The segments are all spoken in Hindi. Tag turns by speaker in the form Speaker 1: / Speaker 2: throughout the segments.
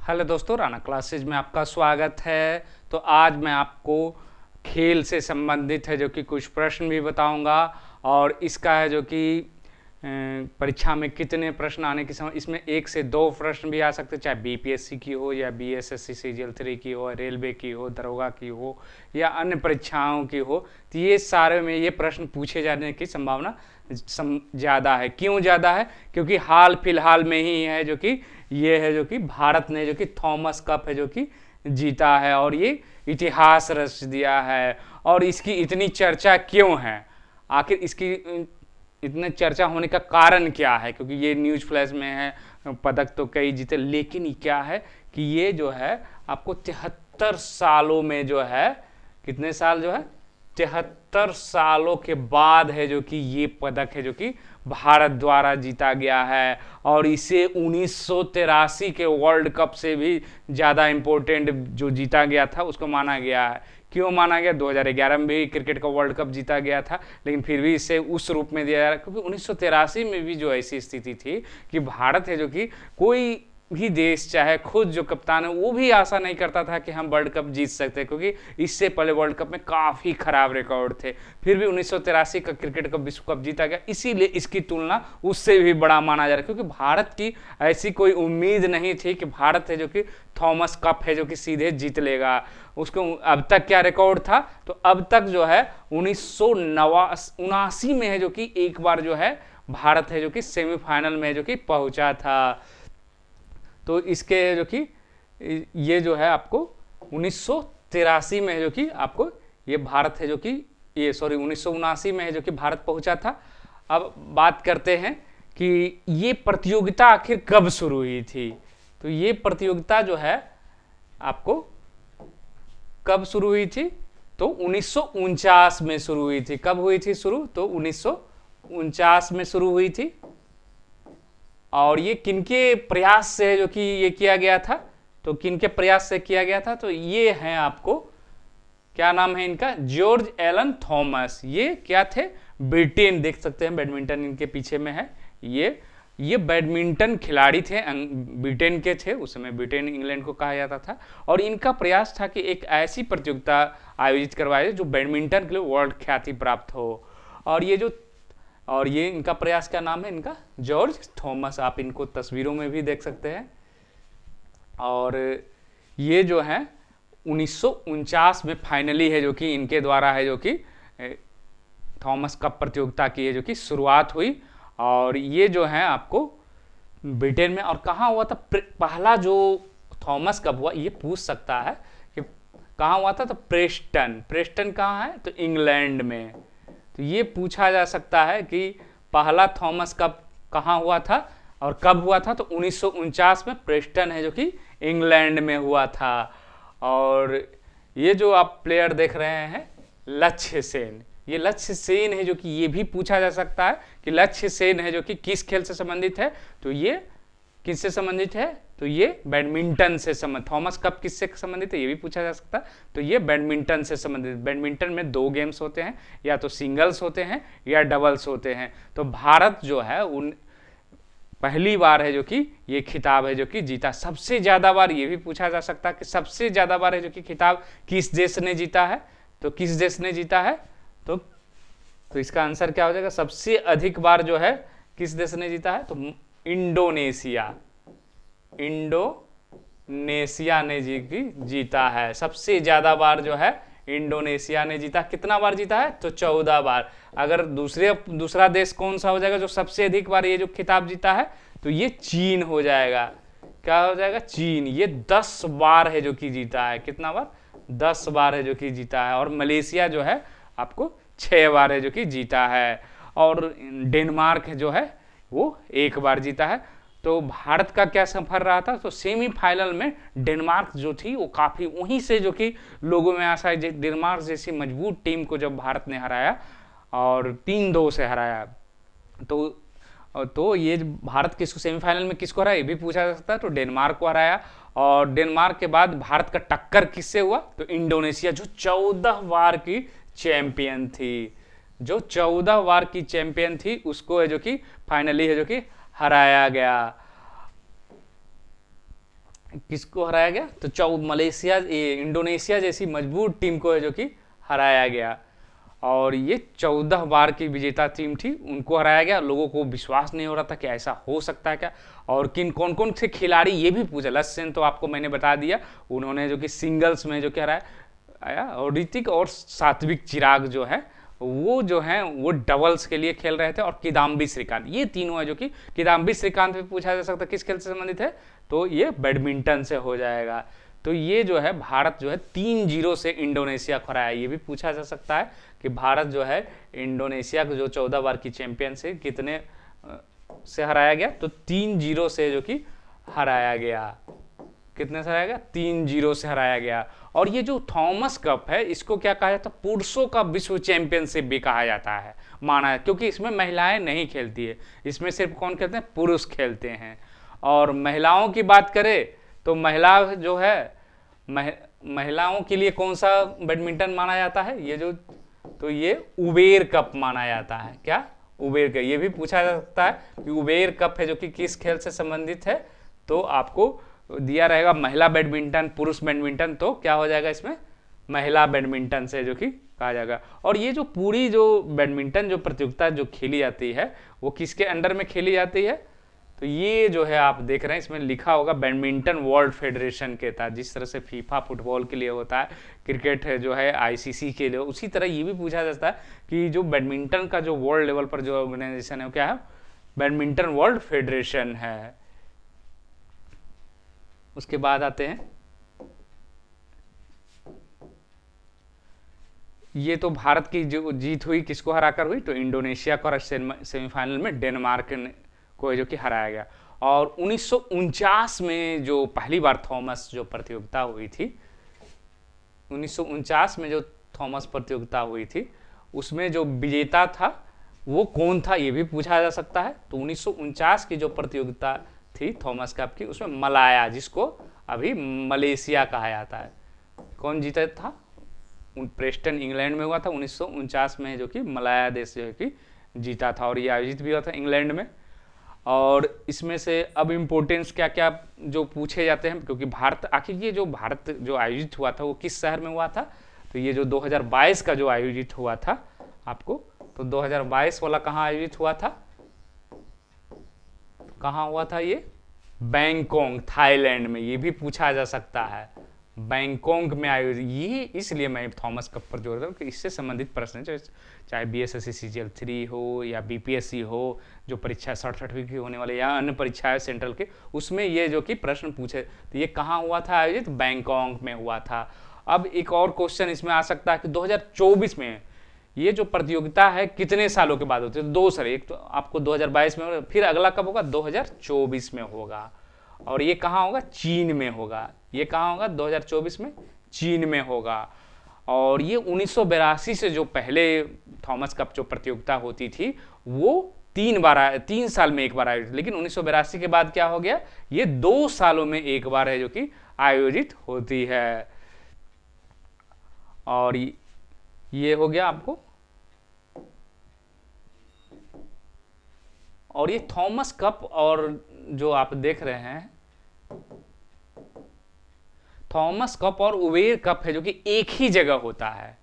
Speaker 1: हेलो दोस्तों, राणा क्लासेज में आपका स्वागत है। तो आज मैं आपको खेल से संबंधित है जो कि कुछ प्रश्न भी बताऊंगा और इसका है जो कि परीक्षा में कितने प्रश्न आने की समय इसमें 1 से 2 प्रश्न भी आ सकते हैं, चाहे बीपीएससी की हो या बीएसएससी सीजीएल 3 की हो, रेलवे की हो, दरोगा की हो या अन्य परीक्षाओं की हो। तो ये सारे में ये प्रश्न पूछे जाने की संभावना ज़्यादा है। क्यों ज़्यादा है? क्योंकि हाल फिलहाल में ही है जो कि ये है जो कि भारत ने जो कि थॉमस कप है जो कि जीता है और ये इतिहास रच दिया है। और इसकी इतनी चर्चा क्यों है, आखिर इसकी इतने चर्चा होने का कारण क्या है? क्योंकि ये न्यूज़ फ्लैश में है, पदक तो कई जीते, लेकिन ये क्या है कि ये जो है आपको 73 सालों में जो है, कितने साल जो है 73 सालों के बाद है जो कि ये पदक है जो कि भारत द्वारा जीता गया है। और इसे 1983 के वर्ल्ड कप से भी ज़्यादा इम्पोर्टेंट जो जीता गया था उसको माना गया है। क्यों माना गया? 2011 में भी क्रिकेट का वर्ल्ड कप जीता गया था, लेकिन फिर भी इसे उस रूप में दिया जा रहा है क्योंकि 1983 में भी जो ऐसी स्थिति थी कि भारत है जो कि कोई भी देश, चाहे खुद जो कप्तान है वो भी आशा नहीं करता था कि हम वर्ल्ड कप जीत सकते हैं, क्योंकि इससे पहले वर्ल्ड कप में काफ़ी खराब रिकॉर्ड थे। फिर भी 1983 का क्रिकेट का विश्व कप जीता गया, इसीलिए इसकी तुलना उससे भी बड़ा माना जा रहा है। क्योंकि भारत की ऐसी कोई उम्मीद नहीं थी कि भारत है जो कि थॉमस कप है जो कि सीधे जीत लेगा। उसको अब तक क्या रिकॉर्ड था? तो अब तक जो है 1979 में है जो कि एक बार जो है भारत है जो कि सेमीफाइनल में जो कि पहुंचा था। तो इसके जो कि ये जो है आपको 1983 में है जो कि आपको ये भारत है जो कि ये 1979 में है जो कि भारत पहुंचा था। अब बात करते हैं कि ये प्रतियोगिता आखिर कब शुरू हुई थी। तो ये प्रतियोगिता जो है आपको कब शुरू हुई थी? तो 1949 में शुरू हुई थी। कब हुई थी शुरू? तो 1949 में शुरू हुई थी। और ये किनके प्रयास से जो कि ये किया गया था? तो किनके प्रयास से किया गया था? तो ये हैं आपको, क्या नाम है इनका? George Allen Thomas. ये क्या थे? ब्रिटेन, देख सकते हैं बैडमिंटन इनके पीछे में है। ये बैडमिंटन खिलाड़ी थे, ब्रिटेन के थे। उस समय ब्रिटेन इंग्लैंड को कहा जाता था। और इनका प्रयास था कि एक ऐसी प्रतियोगिता आयोजित करवाए जो बैडमिंटन के लिए वर्ल्ड ख्याति प्राप्त हो। और ये इनका प्रयास, क्या नाम है इनका? George Thomas. आप इनको तस्वीरों में भी देख सकते हैं। और ये जो है 1949 में फाइनली है जो कि इनके द्वारा है जो कि थॉमस कप प्रतियोगिता की है जो कि शुरुआत हुई। और ये जो है आपको ब्रिटेन में, और कहाँ हुआ था पहला जो थॉमस कप हुआ, ये पूछ सकता है कि कहाँ हुआ था? तो प्रेस्टन कहाँ है? तो इंग्लैंड में। तो ये पूछा जा सकता है कि पहला थॉमस कप कहाँ हुआ था और कब हुआ था? तो 1949 में प्रेस्टन है जो कि इंग्लैंड में हुआ था। और ये जो आप प्लेयर देख रहे हैं, लक्ष्य सेन, ये लक्ष्य सेन है जो कि ये भी पूछा जा सकता है कि लक्ष्य सेन है जो कि किस खेल से संबंधित है? तो ये किससे संबंधित है? तो ये बैडमिंटन से संबंधित। थॉमस कप किससे संबंधित है ये भी पूछा जा सकता है। तो ये बैडमिंटन से संबंधित। बैडमिंटन में 2 गेम्स होते हैं, या तो सिंगल्स होते हैं या डबल्स होते हैं। तो भारत जो है उन पहली बार है जो कि ये खिताब है जो कि जीता। सबसे ज़्यादा बार ये भी पूछा जा सकता है कि सबसे ज़्यादा बार है जो कि खिताब किस देश ने जीता है? तो किस देश ने जीता है? तो इसका आंसर क्या हो जाएगा? सबसे अधिक बार जो है किस देश ने जीता है? तो इंडोनेशिया ने जीता है। सबसे ज्यादा बार जो है इंडोनेशिया ने जीता। कितना बार जीता है? तो 14 बार। अगर दूसरा देश कौन सा हो जाएगा जो सबसे अधिक बार ये जो खिताब जीता है? तो ये चीन हो जाएगा। क्या हो जाएगा? चीन। ये 10 बार है जो कि जीता है। कितना बार? 10 बार है जो कि जीता है। और मलेशिया जो है आपको 6 बार है जो कि जीता है। और डेनमार्क जो है वो 1 बार जीता है। तो भारत का क्या सफर रहा था? तो सेमीफाइनल में डेनमार्क जो थी वो काफ़ी, वहीं से जो कि लोगों में आशा है, डेनमार्क जैसी मजबूत टीम को जब भारत ने हराया और 3-2 से हराया, तो ये भारत किसको सेमीफाइनल में किसको हराया ये भी पूछा जा सकता है। तो डेनमार्क को हराया। और डेनमार्क के बाद भारत का टक्कर किससे हुआ? तो इंडोनेशिया, जो 14 बार की चैंपियन थी। जो 14 बार की चैंपियन थी उसको है जो कि फाइनली है जो कि हराया गया। किसको हराया गया? तो मलेशिया, इंडोनेशिया जैसी मजबूत टीम को है जो कि हराया गया। और ये 14 बार की विजेता टीम थी, उनको हराया गया। लोगों को विश्वास नहीं हो रहा था कि ऐसा हो सकता है क्या। और किन कौन कौन से खिलाड़ी ये भी पूछा। लक्ष्य सेन तो आपको मैंने बता दिया, उन्होंने जो कि सिंगल्स में जो कि हराया आया। और ऋतिक और सात्विक चिराग जो है वो जो है वो डबल्स के लिए खेल रहे थे। और किदाम्बी श्रीकांत, ये तीनों है जो कि किदाम्बी श्रीकांत भी पूछा जा सकता है किस खेल से संबंधित है, तो ये बैडमिंटन से हो जाएगा। तो ये जो है भारत जो है 3-0 से इंडोनेशिया को हराया। ये भी पूछा जा सकता है कि भारत जो है इंडोनेशिया को जो 14 बार की चैंपियन से कितने से हराया गया, तो 3-0 से जो कि हराया गया। कितने से हराया गया? 3-0 से हराया गया। और ये जो थॉमस कप है इसको क्या कहा जाता है? पुरुषों का विश्व चैंपियनशिप भी कहा जाता है, माना है, क्योंकि इसमें महिलाएं नहीं खेलती है, इसमें सिर्फ कौन खेलते हैं? पुरुष खेलते हैं। और महिलाओं की बात करें तो महिला जो है महिलाओं के लिए कौन सा बैडमिंटन माना जाता है? ये जो, तो ये उबेर कप माना जाता है। क्या? Uber cup. ये भी पूछा जा सकता है कि उबेर कप है जो कि किस खेल से संबंधित है, तो आपको दिया रहेगा महिला बैडमिंटन, पुरुष बैडमिंटन, तो क्या हो जाएगा इसमें? महिला बैडमिंटन से जो कि कहा जाएगा। और ये जो पूरी जो बैडमिंटन जो प्रतियोगिता जो खेली जाती है वो किसके अंडर में खेली जाती है? तो ये जो है आप देख रहे हैं इसमें लिखा होगा बैडमिंटन वर्ल्ड फेडरेशन के तहत। जिस तरह से फीफा फुटबॉल के लिए होता है, क्रिकेट है जो है आईसीसी के लिए, उसी तरह ये भी पूछा जाता है कि जो बैडमिंटन का जो वर्ल्ड लेवल पर जो ऑर्गेनाइजेशन है वो क्या है? बैडमिंटन वर्ल्ड फेडरेशन है। उसके बाद आते हैं, ये तो भारत की जो जीत हुई किसको हराकर हुई? तो इंडोनेशिया को, और सेमीफाइनल में डेनमार्क को जो कि हराया गया। और 1949 में जो पहली बार थॉमस जो प्रतियोगिता हुई थी, 1949 में जो थॉमस प्रतियोगिता हुई थी उसमें जो विजेता था वो कौन था, ये भी पूछा जा सकता है। तो 1949 की जो प्रतियोगिता थी थॉमस कप की, उसमें मलाया, जिसको अभी मलेशिया कहा जाता है, कौन जीता था? प्रेस्टन इंग्लैंड में हुआ था 1949 में, जो कि मलाया देश जो है कि जीता था। और ये आयोजित भी हुआ था इंग्लैंड में। और इसमें से अब इम्पोर्टेंस क्या क्या जो पूछे जाते हैं, क्योंकि भारत, आखिर ये जो भारत जो आयोजित हुआ था वो किस शहर में हुआ था? तो ये जो 2022 का जो आयोजित हुआ था आपको, तो 2022 वाला कहाँ आयोजित हुआ था? कहाँ हुआ था ये? बैंकॉक, थाईलैंड में। ये भी पूछा जा सकता है, बैंकॉक में आयोजित। ये इसलिए मैं थॉमस कप पर जोर देता हूँ कि इससे संबंधित प्रश्न, चाहे बीएसएससी सीजीएल 3 हो या बीपीएससी हो, जो परीक्षा 67वीं की होने वाले, या अन्य परीक्षाएं सेंट्रल के, उसमें ये जो कि प्रश्न पूछे। तो ये कहाँ हुआ था आयोजित? बैंकॉक में हुआ था। अब एक और क्वेश्चन इसमें आ सकता है कि 2024 में ये जो प्रतियोगिता है कितने सालों के बाद होती है? तो 2 साल, एक तो आपको 2022 में होगा, फिर अगला कब होगा? 2024 में होगा। और ये कहाँ होगा? चीन में होगा। ये कहाँ होगा? 2024 में चीन में होगा। और ये 1982 से जो पहले थॉमस कप जो प्रतियोगिता होती थी वो 3 साल में एक बार आयोजित, लेकिन 1982 के बाद क्या हो गया? ये 2 सालों में एक बार है जो कि आयोजित होती है। और ये हो गया आपको। और ये थॉमस कप और जो आप देख रहे हैं थॉमस कप और उबेर कप है जो कि एक ही जगह होता है।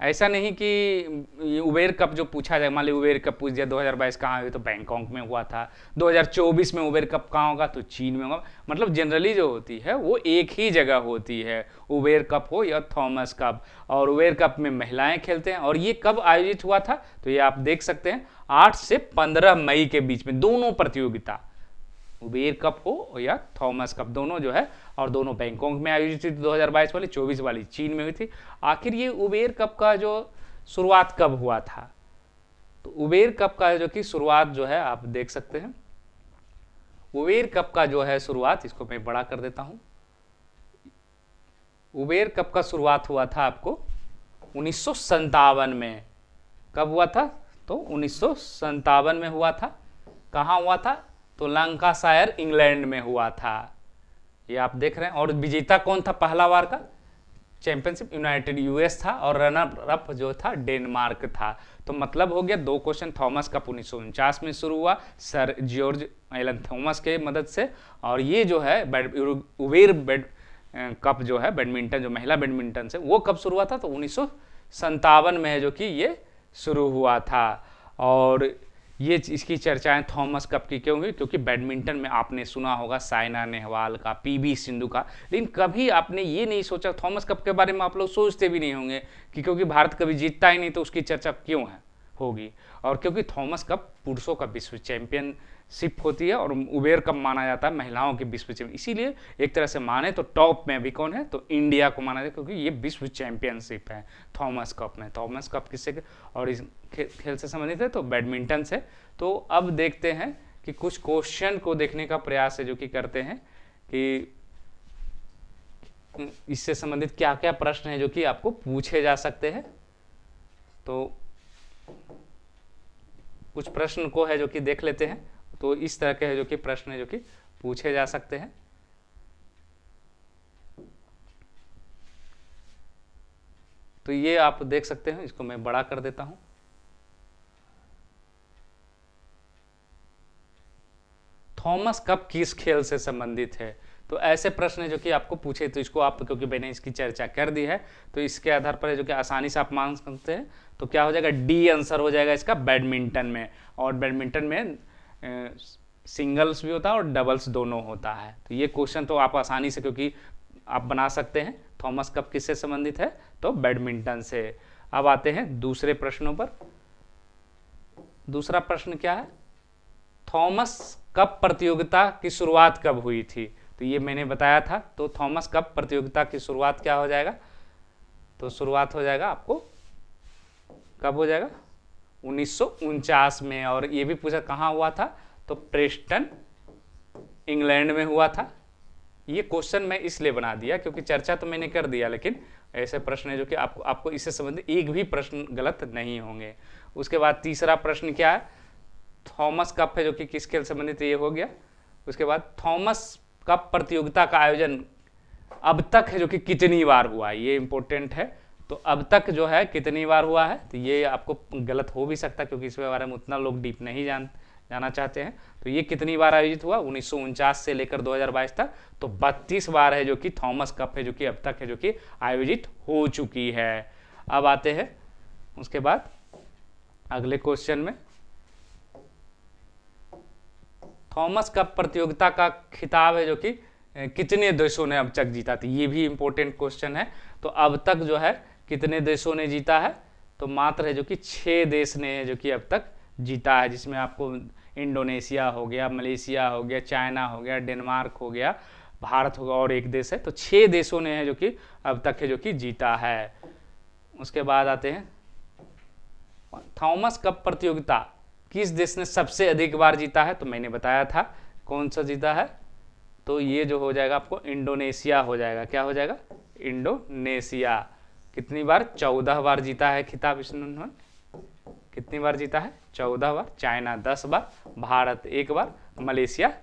Speaker 1: ऐसा नहीं कि उबेर कप जो पूछा जाए, मान ली उबेर कप पूछ दिया 2022 कहाँ हुई, तो बैंकॉक में हुआ था। 2024 में उबेर कप कहाँ होगा? तो चीन में होगा। मतलब जनरली जो होती है वो एक ही जगह होती है, उबेर कप हो या थॉमस कप। और उबेर कप में महिलाएं खेलते हैं। और ये कब आयोजित हुआ था? तो ये आप देख सकते हैं 8 से 15 मई के बीच में, दोनों प्रतियोगिता, उबेर कप हो या थॉमस कप, दोनों जो है, और दोनों बैंकॉक में आयोजित हुई थी 2022 वाली, 24 वाली चीन में हुई थी। आखिर ये उबेर कप का जो शुरुआत कब हुआ था? तो उबेर कप का जो कि शुरुआत जो है आप देख सकते हैं, उबेर कप का जो है शुरुआत, इसको मैं बड़ा कर देता हूं। उबेर कप का शुरुआत हुआ था आपको 1957 में। कब हुआ था? तो 1957 में हुआ था। कहाँ हुआ था? तो लंकाशायर इंग्लैंड में हुआ था। ये आप देख रहे हैं। और विजेता कौन था पहला बार का? चैंपियनशिप यूनाइटेड यूएस था और रनर अप जो था डेनमार्क था। तो मतलब हो गया 2 क्वेश्चन। थॉमस कप 1949 में शुरू हुआ सर जॉर्ज एलन थॉमस के मदद से, और ये जो है उबेर कप जो है बैडमिंटन, जो महिला बैडमिंटन से, वो कब शुरू हुआ था? तो 1957 में है जो कि ये शुरू हुआ था। और ये इसकी चर्चाएं थॉमस कप की क्यों हुई? क्योंकि बैडमिंटन में आपने सुना होगा साइना नेहवाल का, पीवी सिंधु का, लेकिन कभी आपने ये नहीं सोचा, थॉमस कप के बारे में आप लोग सोचते भी नहीं होंगे कि क्योंकि भारत कभी जीतता ही नहीं तो उसकी चर्चा क्यों है होगी। और क्योंकि थॉमस कप पुरुषों का विश्व चैंपियनशिप होती है और उबेर कप माना जाता है महिलाओं की विश्व चैंपियन, इसीलिए एक तरह से माने तो टॉप में अभी कौन है? तो इंडिया को माना जाता है, क्योंकि ये विश्व चैंपियनशिप है थॉमस कप में। थॉमस कप किससे और इस खेल से संबंधित है? तो बैडमिंटन से। तो अब देखते हैं कि कुछ क्वेश्चन को देखने का प्रयास है जो कि करते हैं कि इससे संबंधित क्या क्या प्रश्न है जो कि आपको पूछे जा सकते हैं। तो कुछ प्रश्न को है जो कि देख लेते हैं। तो इस तरह के है जो कि प्रश्न है जो कि पूछे जा सकते हैं। तो ये आप देख सकते हैं, इसको मैं बड़ा कर देता हूं। थॉमस कप किस खेल से संबंधित है? तो ऐसे प्रश्न है जो कि आपको पूछे, तो इसको आप, क्योंकि मैंने इसकी चर्चा कर दी है तो इसके आधार पर है जो कि आसानी से आप मान सकते हैं। तो क्या हो जाएगा? डी आंसर हो जाएगा इसका, बैडमिंटन में। और बैडमिंटन में सिंगल्स भी होता है और डबल्स दोनों होता है। तो ये क्वेश्चन तो आप आसानी से, क्योंकि आप बना सकते हैं। थॉमस कप किससे संबंधित है? तो बैडमिंटन से। अब आते हैं दूसरे प्रश्नों पर। दूसरा प्रश्न क्या है? थॉमस कप प्रतियोगिता की शुरुआत कब हुई थी? तो ये मैंने बताया था। तो थॉमस कप प्रतियोगिता की शुरुआत क्या हो जाएगा? तो शुरुआत हो जाएगा आपको, कब हो जाएगा? 1949 में। और ये भी पूछा कहाँ हुआ था? तो प्रेस्टन इंग्लैंड में हुआ था। ये क्वेश्चन मैं इसलिए बना दिया क्योंकि चर्चा तो मैंने कर दिया, लेकिन ऐसे प्रश्न है जो कि आपको इससे संबंधित एक भी प्रश्न गलत नहीं होंगे। उसके बाद तीसरा प्रश्न क्या है? थॉमस कप है जो कि किस खेल से संबंधित, ये हो गया। उसके बाद थॉमस कप प्रतियोगिता का आयोजन अब तक है जो कि कितनी बार हुआ है? ये इंपॉर्टेंट है। तो अब तक जो है कितनी बार हुआ है? तो ये आपको गलत हो भी सकता है क्योंकि इसके बारे में उतना लोग डीप नहीं जाना चाहते हैं। तो ये कितनी बार आयोजित हुआ? 1949 से लेकर 2022 तक। तो 32 बार है जो कि थॉमस कप है जो कि अब तक है जो कि आयोजित हो चुकी है। अब आते हैं उसके बाद अगले क्वेश्चन में। थॉमस कप प्रतियोगिता का खिताब है जो कि कितने देशों ने अब तक जीता था? ये भी इंपॉर्टेंट क्वेश्चन है। तो अब तक जो है कितने देशों ने जीता है? तो मात्र है जो कि 6 देश ने है जो कि अब तक जीता है, जिसमें आपको इंडोनेशिया हो गया, मलेशिया हो गया, चाइना हो गया, डेनमार्क हो गया, भारत हो गया और एक देश है। तो 6 देशों ने है जो कि अब तक है जो कि जीता है। उसके बाद आते हैं थॉमस कप प्रतियोगिता किस देश ने सबसे अधिक बार जीता है? तो मैंने बताया था कौन सा जीता है। तो ये जो हो जाएगा आपको इंडोनेशिया हो जाएगा। क्या हो जाएगा? इंडोनेशिया। कितनी बार? 14 बार जीता है खिताब इसने। कितनी बार जीता है? 14 बार। चाइना 10 बार, भारत 1 बार, मलेशिया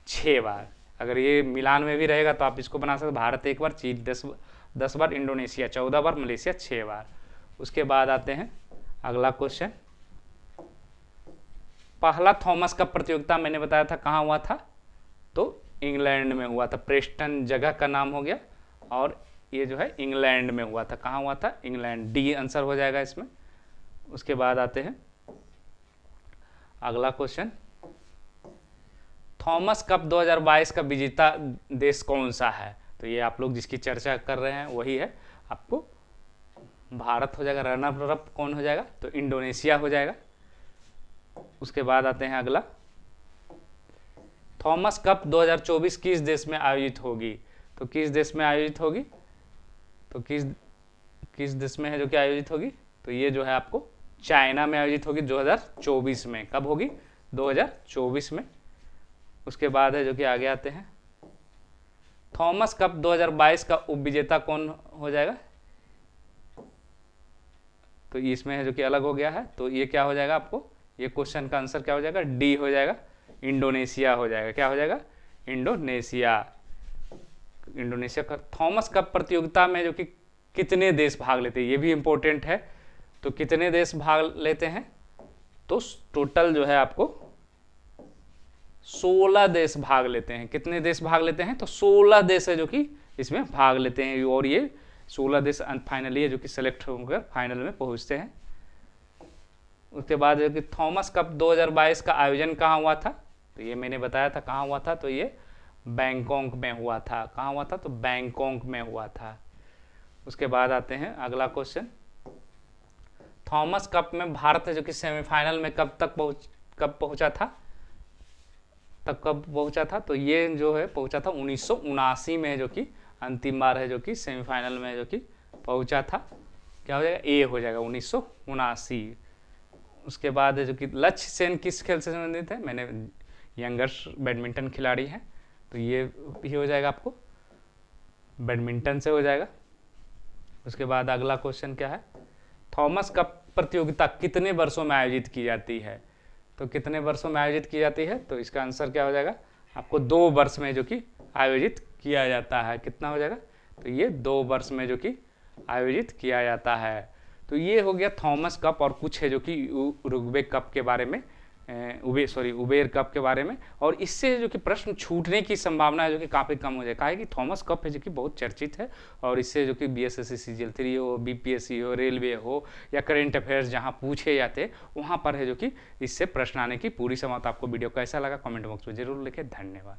Speaker 1: 6 बार। अगर ये मिलान में भी रहेगा तो आप इसको बना सकते, भारत 1 बार, चीन 10 बार, इंडोनेशिया 14 बार, मलेशिया 6 बार। उसके बाद आते हैं अगला क्वेश्चन। पहला थॉमस कप प्रतियोगिता मैंने बताया था कहाँ हुआ था? तो इंग्लैंड में हुआ था। प्रेस्टन जगह का नाम हो गया और ये जो है इंग्लैंड में हुआ था। कहाँ हुआ था? इंग्लैंड। डी आंसर हो जाएगा इसमें। उसके बाद आते हैं अगला क्वेश्चन। थॉमस कप 2022 का विजेता देश कौन सा है? तो ये आप लोग जिसकी चर्चा कर रहे हैं वही है। आपको भारत हो जाएगा। रनर अप कौन हो जाएगा? तो इंडोनेशिया हो जाएगा। उसके बाद आते हैं अगला। थॉमस कप 2024 किस देश में आयोजित होगी? तो किस देश में आयोजित होगी? तो किस देश में है जो कि आयोजित होगी? तो ये जो है आपको चाइना में आयोजित होगी 2024 में। कब होगी? 2024 में। उसके बाद है जो कि आगे आते हैं। थॉमस कप 2022 का उपविजेता कौन हो जाएगा? तो इसमें है जो कि अलग हो गया है। तो ये क्या हो जाएगा आपको? ये क्वेश्चन का आंसर क्या हो जाएगा? डी हो जाएगा, इंडोनेशिया हो जाएगा। क्या हो जाएगा? इंडोनेशिया। इंडोनेशिया का थॉमस कप प्रतियोगिता में जो कि कितने देश भाग लेते हैं, ये भी इंपॉर्टेंट है। तो कितने देश भाग लेते हैं, तो टोटल जो है आपको 16 देश भाग लेते हैं। कितने देश भाग लेते हैं, तो 16 देश है जो कि इसमें भाग लेते हैं, और ये 16 देश फाइनली है जो कि सेलेक्ट होकर फाइनल में पहुंचते हैं। उसके बाद जो कि थॉमस कप 2022 का आयोजन कहाँ हुआ था, तो ये मैंने बताया था कहाँ हुआ था, तो ये बैंकॉक में हुआ था। कहाँ हुआ था, तो बैंकॉक में हुआ था। उसके बाद आते हैं अगला क्वेश्चन, थॉमस कप में भारत है जो कि सेमीफाइनल में कब पहुंचा था, तो ये जो है पहुंचा था 1979 में, जो कि अंतिम बार है जो कि सेमीफाइनल में जो कि पहुंचा था। क्या हो जाएगा, ए हो जाएगा 1979। उसके बाद है जो कि लक्ष्य सेन किस खेल से संबंधित है, मैंने यंगर्स बैडमिंटन खिलाड़ी हैं, तो ये भी हो जाएगा आपको बैडमिंटन से हो जाएगा। उसके बाद अगला क्वेश्चन क्या है, थॉमस कप प्रतियोगिता कितने वर्षों में आयोजित की जाती है, तो कितने वर्षों में आयोजित की जाती है, तो इसका आंसर क्या हो जाएगा आपको 2 वर्ष में जो कि आयोजित किया जाता है। कितना हो जाएगा, तो ये 2 वर्ष में जो कि आयोजित किया जाता है। तो ये हो गया थॉमस कप, और कुछ है जो कि उरुग्वे कप के बारे में, उबेर कप के बारे में। और इससे जो कि प्रश्न छूटने की संभावना है जो कि काफ़ी कम हो जाए, कहा है कि थॉमस कप है जो कि बहुत चर्चित है, और इससे जो कि BSSC CGL 3 हो, BPSC हो, रेलवे हो, या करेंट अफेयर्स जहाँ पूछे जाते हैं वहाँ पर है जो कि इससे प्रश्न आने की पूरी संभावना। आपको वीडियो कैसा लगा कमेंट बॉक्स में जरूर लिखें। धन्यवाद।